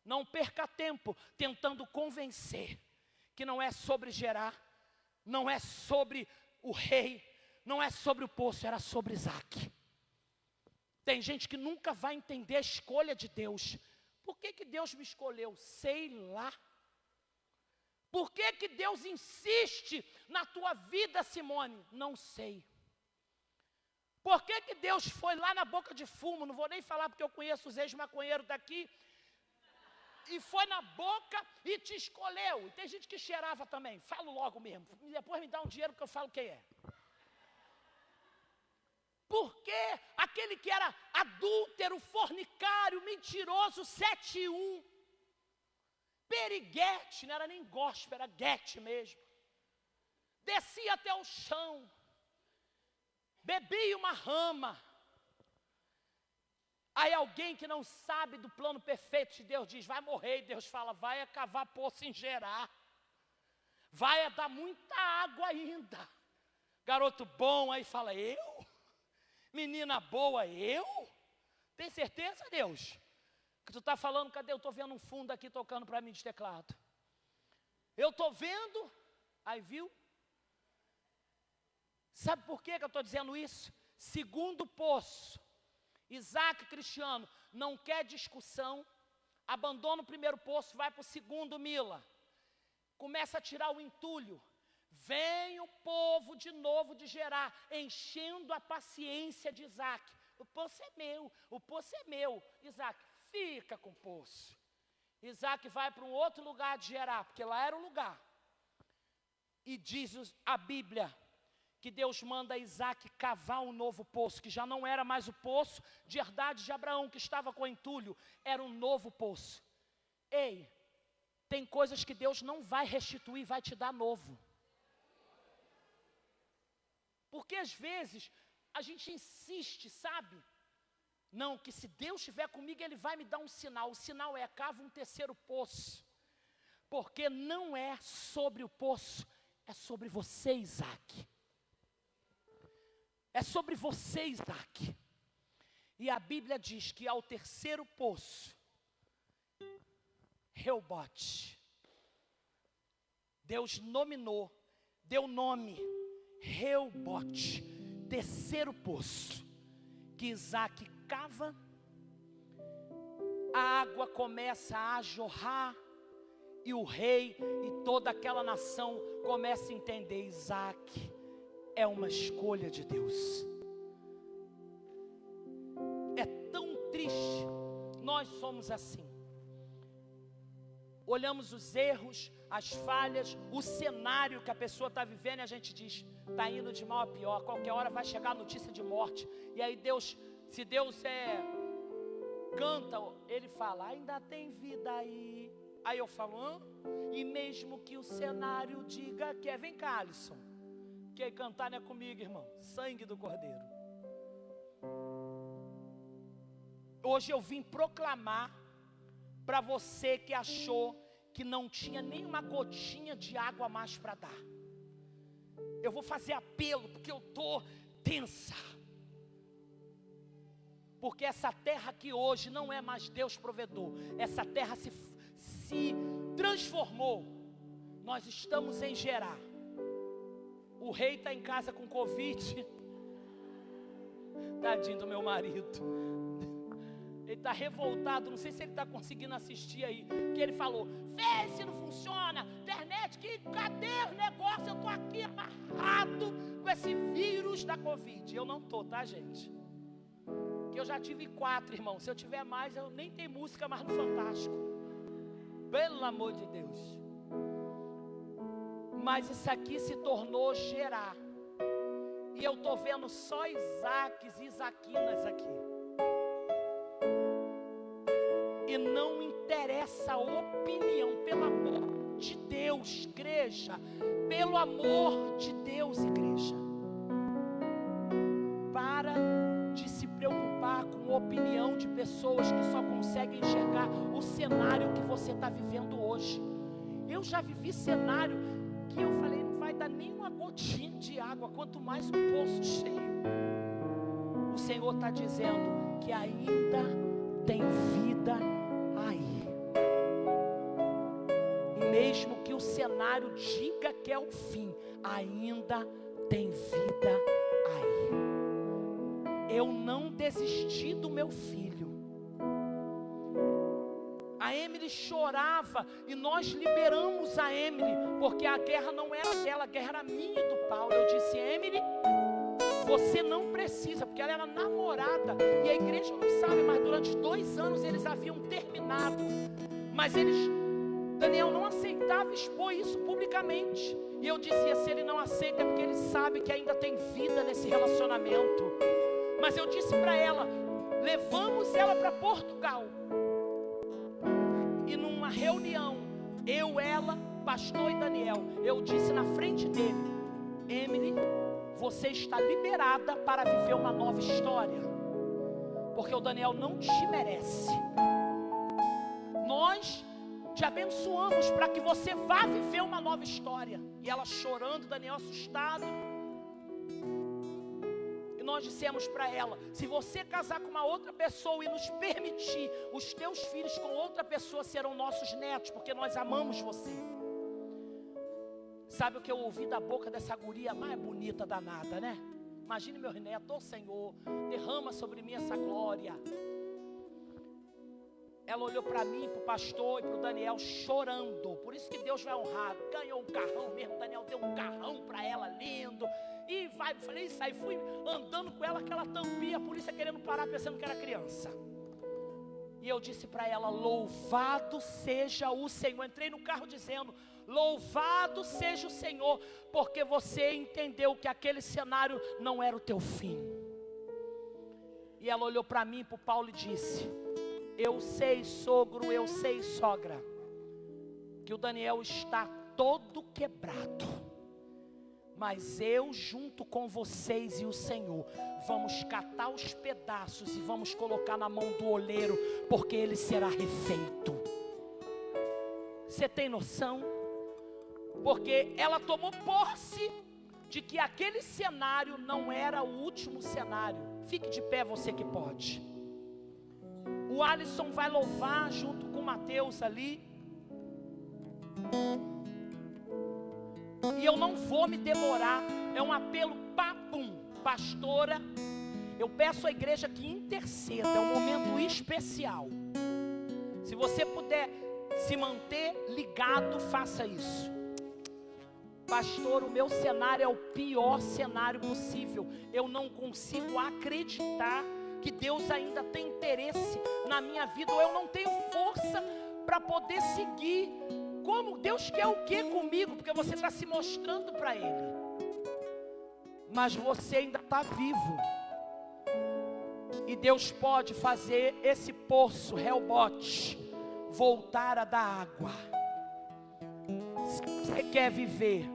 Não perca tempo tentando convencer que não é sobre Gerar, não é sobre o rei, não é sobre o poço, era sobre Isaac. Tem gente que nunca vai entender a escolha de Deus. Por que Deus me escolheu? Sei lá. Por que Deus insiste na tua vida, Simone? Não sei. Por que Deus foi lá na boca de fumo? Não vou nem falar porque eu conheço os ex-maconheiros daqui. E foi na boca e te escolheu. E tem gente que cheirava também. Falo logo mesmo. Depois me dá um dinheiro que eu falo quem é. Porque aquele que era adúltero, fornicário, mentiroso, 7-1, periguete, não era nem gospel, era guete mesmo, descia até o chão, bebia uma rama, Aí alguém que não sabe do plano perfeito de Deus diz, vai morrer, e Deus fala, vai cavar poço em Gerar, vai dar muita água ainda. Garoto bom, aí fala, eu? Menina boa, eu? Tem certeza, Deus? Que tu está falando, cadê? Eu estou vendo um fundo aqui tocando para mim de teclado. Eu estou vendo, aí viu? Sabe por que eu estou dizendo isso? Segundo poço, Isaac Cristiano não quer discussão, abandona o primeiro poço, vai para o segundo, Mila. Começa a tirar o entulho. Vem o povo de novo de Gerar, enchendo a paciência de Isaac. O poço é meu, o poço é meu. Isaac, fica com o poço. Isaac vai para um outro lugar de Gerar, porque lá era o lugar. E diz a Bíblia que Deus manda Isaac cavar um novo poço, que já não era mais o poço de herdade de Abraão, que estava com entulho, era um novo poço. Ei, tem coisas que Deus não vai restituir, vai te dar novo. Porque às vezes a gente insiste, sabe? Não, que se Deus estiver comigo, Ele vai me dar um sinal. O sinal é, cava um terceiro poço. Porque não é sobre o poço, é sobre você, Isaac. É sobre você, Isaac. E a Bíblia diz que ao terceiro poço, Reobote, Deus nominou, deu nome, Reobote, terceiro poço, que Isaac cava, a água começa a jorrar, e o rei e toda aquela nação começa a entender, Isaac é uma escolha de Deus. É tão triste, nós somos assim. Olhamos os erros, as falhas, o cenário que a pessoa está vivendo e a gente diz, está indo de mal a pior, a qualquer hora vai chegar a notícia de morte. E aí Deus, se Deus canta, Ele fala, ainda tem vida aí. Aí eu falo, hã? E mesmo que o cenário diga que vem cá, Alisson, que cantar não é comigo, irmão, sangue do Cordeiro. Hoje eu vim proclamar para você que achou que não tinha nem uma gotinha de água a mais para dar. Eu vou fazer apelo, porque eu estou tensa. Porque essa terra aqui hoje não é mais Deus provedor. Essa terra se transformou. Nós estamos em Gerar. O rei está em casa com Covid. Tadinho do meu marido. Ele está revoltado, não sei se ele está conseguindo assistir aí. Que ele falou, vê se não funciona, internet, cadê o negócio? Eu estou aqui amarrado com esse vírus da Covid. Eu não estou, tá, gente? Que eu já tive 4, irmão. Se eu tiver mais, eu nem tenho música mais no Fantástico. Pelo amor de Deus. Mas isso aqui se tornou Gerar. E eu estou vendo só Isaques e Isaquinas aqui. E não interessa a opinião, pelo amor de Deus, igreja. Pelo amor de Deus, igreja. Para de se preocupar com a opinião de pessoas que só conseguem enxergar o cenário que você está vivendo hoje. Eu já vivi cenário que eu falei, não vai dar nem uma gotinha de água, quanto mais um poço cheio. O Senhor está dizendo que ainda tem vida aí. E mesmo que o cenário diga que é o fim, ainda tem vida aí. Eu não desisti do meu filho. A Emily chorava e nós liberamos a Emily, porque a guerra não era dela, a guerra era minha e do Paulo. Eu disse, Emily, você não precisa, porque ela era namorada, e a igreja não sabe, mas durante 2 anos eles haviam terminado. Mas Daniel não aceitava expor isso publicamente. E eu dizia, se ele não aceita é porque ele sabe que ainda tem vida nesse relacionamento. Mas eu disse para ela, levamos ela para Portugal. E numa reunião, eu, ela, pastor e Daniel, eu disse na frente dele, Emily, você está liberada para viver uma nova história. porque o Daniel não te merece. Nós te abençoamos para que você vá viver uma nova história. E ela chorando, Daniel assustado. E nós dissemos para ela: se você casar com uma outra pessoa e nos permitir, os teus filhos com outra pessoa serão nossos netos, porque nós amamos você. Sabe o que eu ouvi da boca dessa guria mais bonita danada, né? Imagine meu neto: ô Senhor, derrama sobre mim essa glória. Ela olhou para mim, para o pastor e para o Daniel chorando. Por isso que Deus vai honrar. Ganhou um carrão mesmo, Daniel deu um carrão para ela, lindo. E vai, falei isso aí, fui andando com ela, aquela tampinha, a polícia querendo parar, pensando que era criança. E eu disse para ela: louvado seja o Senhor. Entrei no carro dizendo: louvado seja o Senhor, porque você entendeu que aquele cenário não era o teu fim. E ela olhou para mim, para o Paulo e disse: eu sei, sogro, eu sei, sogra, que o Daniel está todo quebrado, mas eu junto com vocês e o Senhor vamos catar os pedaços e vamos colocar na mão do oleiro, porque ele será refeito. Você tem noção? Porque ela tomou posse de que aquele cenário não era o último cenário. Fique de pé, você que pode. O Alisson vai louvar junto com o Mateus ali. E eu não vou me demorar. É um apelo papum, pastora. Eu peço à igreja que interceda. É um momento especial. Se você puder se manter ligado, faça isso. Pastor, o meu cenário é o pior cenário possível. Eu não consigo acreditar que Deus ainda tem interesse na minha vida, ou eu não tenho força para poder seguir. Como? Deus quer o que comigo? Porque você está se mostrando para Ele, mas você ainda está vivo, e Deus pode fazer esse poço, Rehobote, voltar a dar água. Se você quer viver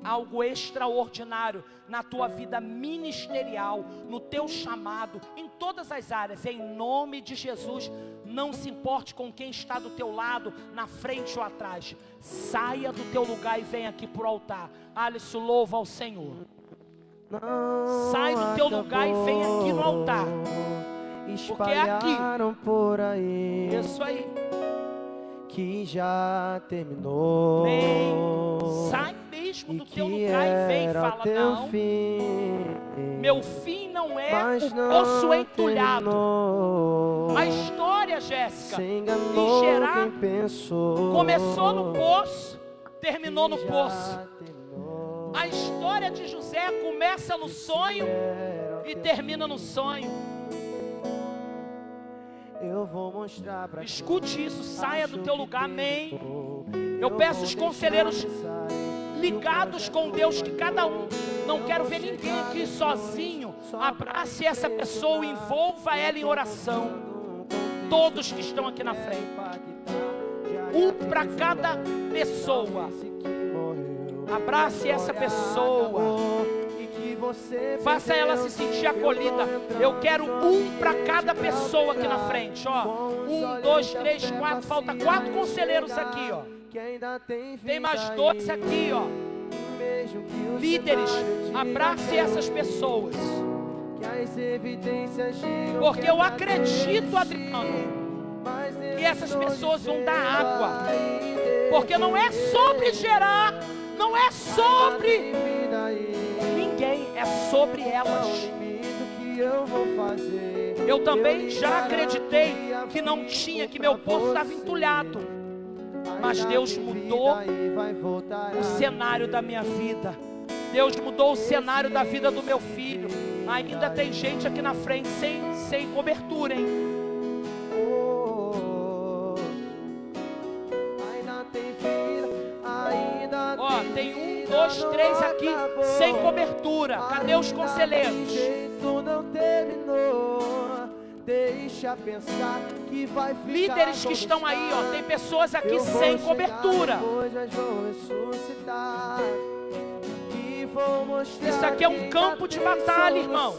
algo extraordinário na tua vida ministerial, no teu chamado, em todas as áreas, em nome de Jesus, não se importe com quem está do teu lado, na frente ou atrás, saia do teu lugar e vem aqui para o altar. Alisson, louva ao Senhor. Sai do teu lugar e vem aqui no altar, porque é aqui, por aí, isso aí, que já terminou. vem, sai mesmo do teu lugar e vem e fala: não, meu fim não é o poço entulhado. A história, Jéssica, em Gerar, começou no poço, terminou no poço. A história de José começa no sonho e termina no sonho. Eu vou mostrar pra escute isso, saia do teu lugar, amém. Eu peço os conselheiros ligados com Deus, que cada um, não quero ver ninguém aqui sozinho, abrace essa pessoa, envolva ela em oração. Todos que estão aqui na frente, um para cada pessoa, abrace essa pessoa, faça ela se sentir acolhida. Eu quero um para cada pessoa aqui na frente, ó. 1, 2, 3, 4, falta 4 conselheiros aqui, ó. Tem mais 2 aqui, ó. Líderes, abrace essas pessoas, porque eu acredito, Adriano, que essas pessoas vão dar água, porque não é sobre Gerar, não é sobre ninguém, é sobre elas. Eu também já acreditei que não tinha, que meu poço estava entulhado, mas Deus mudou o cenário da minha vida. Deus mudou o cenário da vida do meu filho. Ainda tem gente aqui na frente sem cobertura, hein? Ó, tem 1, 2, 3 aqui sem cobertura. Cadê os conselheiros? Deixa pensar que vai ficar. Líderes que estão aí, ó, tem pessoas aqui sem cobertura. vou mostrar. Isso aqui é um campo de batalha, irmão.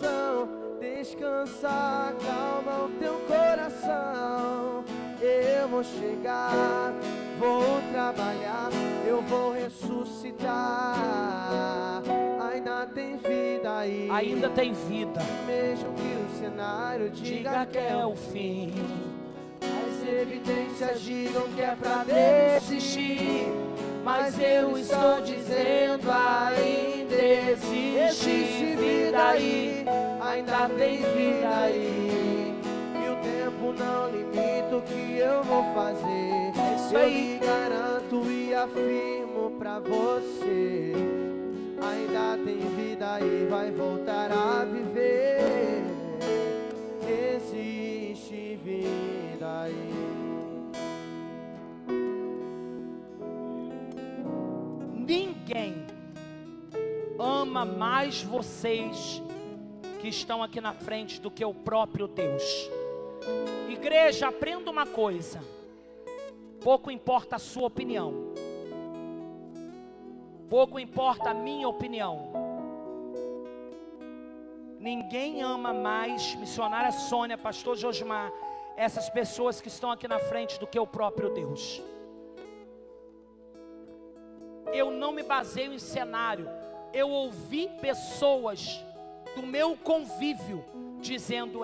Descansa, calma o teu coração. Eu vou chegar, vou trabalhar, eu vou ressuscitar. Ainda tem vida aí. Ainda tem vida. Mesmo que o cenário diga que é o fim, as evidências digam que é pra desistir. Mas eu estou dizendo, ainda existe vida aí. Ainda tem vida aí. E o tempo não limita o que eu vou fazer. É isso eu aí. lhe garanto e afirmo pra você, ainda tem vida aí, vai voltar a viver. Existe vida aí. Ninguém ama mais vocês que estão aqui na frente do que o próprio Deus. Igreja, aprenda uma coisa: pouco importa a sua opinião, pouco importa a minha opinião. Ninguém ama mais, missionária Sônia, pastor Josmar, essas pessoas que estão aqui na frente do que o próprio Deus. Eu não me baseio em cenário. Eu ouvi pessoas do meu convívio dizendo: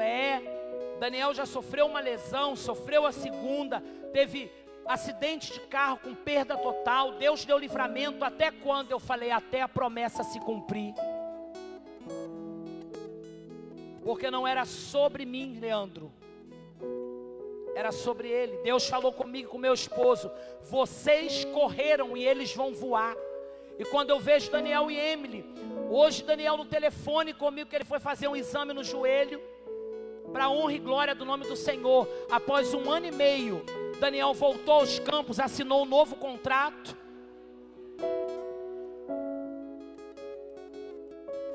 Daniel já sofreu uma lesão, sofreu a segunda, teve acidente de carro com perda total, Deus deu livramento. Até quando? Eu falei: até a promessa se cumprir. Porque não era sobre mim, Leandro, era sobre ele. Deus falou comigo, com meu esposo: vocês correram e eles vão voar. E quando eu vejo Daniel e Emily, hoje Daniel no telefone comigo, que ele foi fazer um exame no joelho, para a honra e glória do nome do Senhor. Após 1 ano e meio, Daniel voltou aos campos, assinou um novo contrato.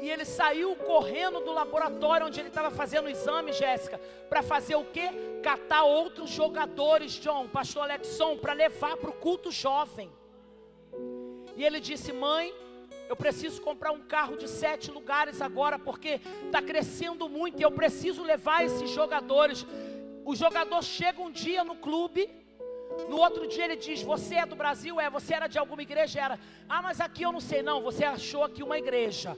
E ele saiu correndo do laboratório onde ele estava fazendo o exame, Jéssica, para fazer o quê? Catar outros jogadores, John, pastor Alexson, para levar para o culto jovem. E ele disse: mãe, eu preciso comprar um carro de 7 lugares agora, porque está crescendo muito e eu preciso levar esses jogadores. O jogador chega um dia no clube, no outro dia ele diz: você é do Brasil? Você era de alguma igreja? Era. Mas aqui eu não sei. Não, você achou aqui uma igreja.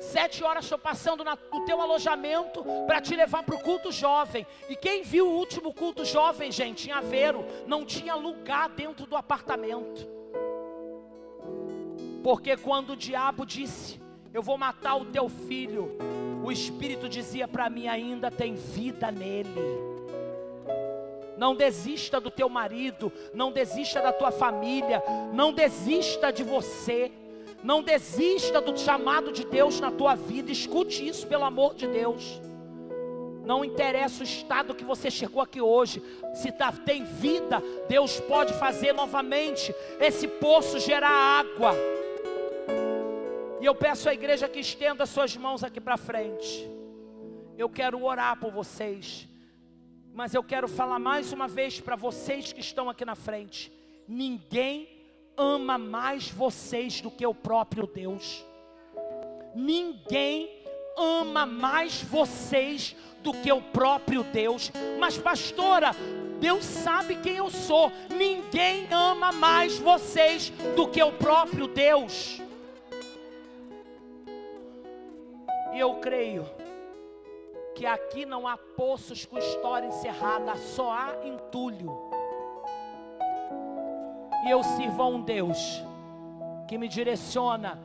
7 horas estou passando no teu alojamento para te levar para o culto jovem. E quem viu o último culto jovem, gente, em Aveiro, não tinha lugar dentro do apartamento. Porque quando o diabo disse: eu vou matar o teu filho, o Espírito dizia para mim: ainda tem vida nele. Não desista do teu marido, não desista da tua família, não desista de você. Não desista do chamado de Deus na tua vida. Escute isso, pelo amor de Deus. Não interessa o estado que você chegou aqui hoje. Se tem vida, Deus pode fazer novamente esse poço gerar água. E eu peço à igreja que estenda suas mãos aqui para frente. Eu quero orar por vocês, mas eu quero falar mais uma vez para vocês que estão aqui na frente: ninguém ama mais vocês do que o próprio Deus. Ninguém ama mais vocês do que o próprio Deus. Mas pastora, Deus sabe quem eu sou. Ninguém ama mais vocês do que o próprio Deus. E eu creio que aqui não há poços com história encerrada, só há entulho. E eu sirvo a um Deus que me direciona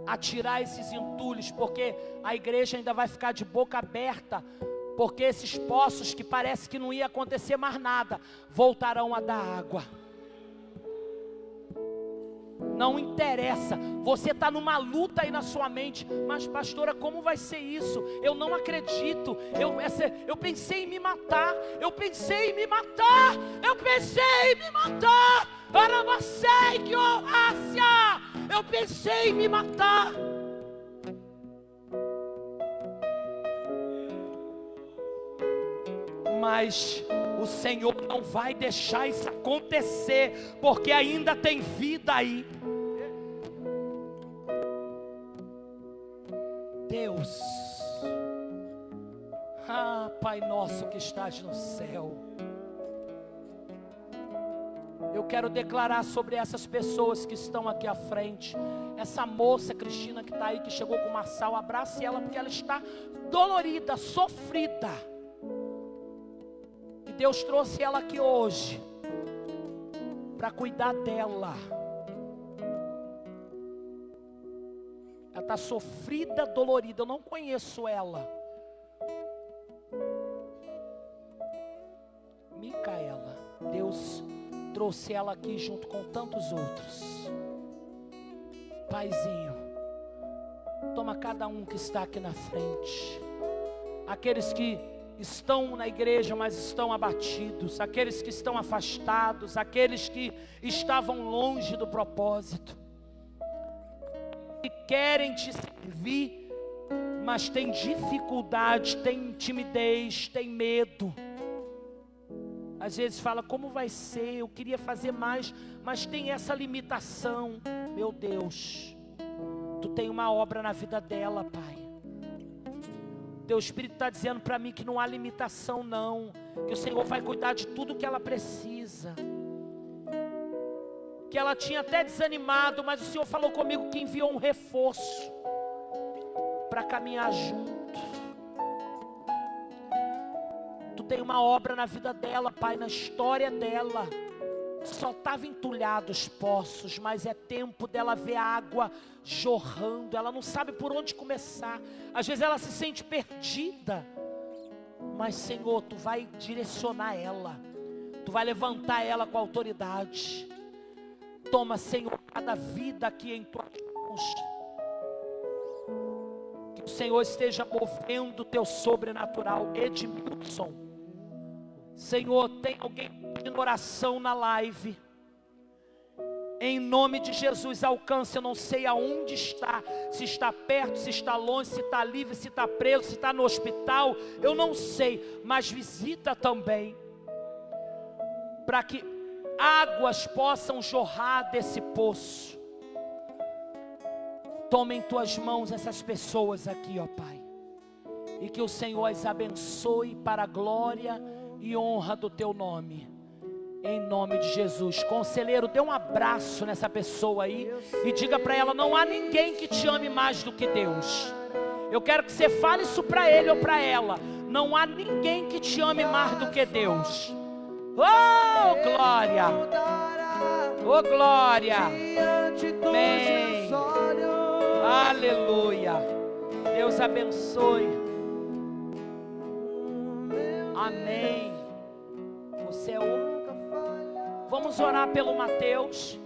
a tirar esses entulhos, porque a igreja ainda vai ficar de boca aberta, porque esses poços que parece que não ia acontecer mais nada, voltarão a dar água. Não interessa, você está numa luta aí na sua mente: mas pastora, como vai ser isso? Eu não acredito, eu pensei em me matar, eu pensei em me matar. Para você que Ásia, eu pensei em me matar. Mas o Senhor não vai deixar isso acontecer, porque ainda tem vida aí. Pai nosso que estás no céu. Eu quero declarar sobre essas pessoas que estão aqui à frente. Essa moça Cristina que está aí, que chegou com o Marçal, abrace ela, porque ela está dolorida, sofrida. E Deus trouxe ela aqui hoje para cuidar dela. Ela está sofrida, dolorida. Eu não conheço ela. Micaela, Deus trouxe ela aqui junto com tantos outros. Paizinho, toma cada um que está aqui na frente. Aqueles que estão na igreja, mas estão abatidos. Aqueles que estão afastados. Aqueles que estavam longe do propósito. Que querem te servir, mas tem dificuldade, tem timidez, tem medo. Às vezes fala, como vai ser? Eu queria fazer mais, mas tem essa limitação. Meu Deus, Tu tem uma obra na vida dela, Pai. Teu Espírito está dizendo para mim que não há limitação não, que o Senhor vai cuidar de tudo que ela precisa. Que ela tinha até desanimado, mas o Senhor falou comigo que enviou um reforço para caminhar junto. Tu tem uma obra na vida dela, Pai, na história dela. Só estava entulhado os poços, mas é tempo dela ver a água jorrando. Ela não sabe por onde começar. Às vezes ela se sente perdida, mas Senhor, Tu vai direcionar ela. Tu vai levantar ela com autoridade. Toma, Senhor, cada vida aqui em Tuas mãos. Que o Senhor esteja movendo o Teu sobrenatural. Edmilson, Senhor, tem alguém pedindo oração na live. Em nome de Jesus, alcance. Eu não sei aonde está. Se está perto, se está longe, se está livre, se está preso, se está no hospital. Eu não sei, mas visita também. Para que águas possam jorrar desse poço. Toma em Tuas mãos essas pessoas aqui, ó Pai. E que o Senhor as abençoe para a glória e honra do Teu nome. Em nome de Jesus. Conselheiro, dê um abraço nessa pessoa aí e diga para ela, não há ninguém que te ame mais do que Deus. Eu quero que você fale isso para ele ou para ela. Não há ninguém que te ame mais do que Deus. Oh, glória! Oh, glória! Amém! Aleluia! Deus abençoe. Amém. Você é o... Vamos orar pelo Mateus.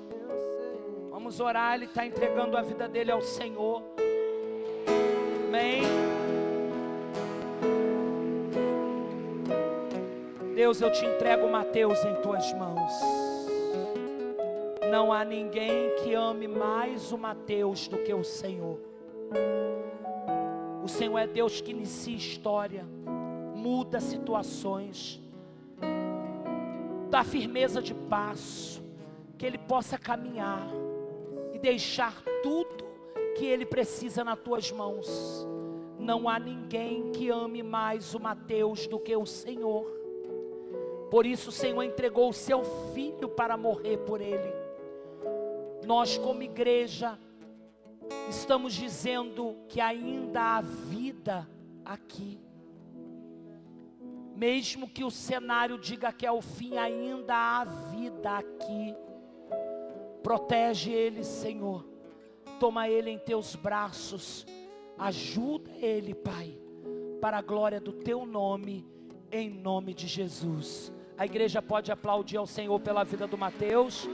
Vamos orar, ele está entregando a vida dele ao Senhor. Amém. Deus, eu te entrego o Mateus em Tuas mãos. Não há ninguém que ame mais o Mateus do que o Senhor. O Senhor é Deus que inicia história, muda situações, dá firmeza de passo, que ele possa caminhar e deixar tudo que ele precisa nas Tuas mãos. Não há ninguém que ame mais o Mateus do que o Senhor. Por isso o Senhor entregou o Seu Filho para morrer por ele. Nós como igreja estamos dizendo que ainda há vida aqui. Mesmo que o cenário diga que é o fim, ainda há vida aqui. Protege ele, Senhor. Toma ele em Teus braços. Ajuda ele, Pai, para a glória do Teu nome, em nome de Jesus. A igreja pode aplaudir ao Senhor pela vida do Mateus.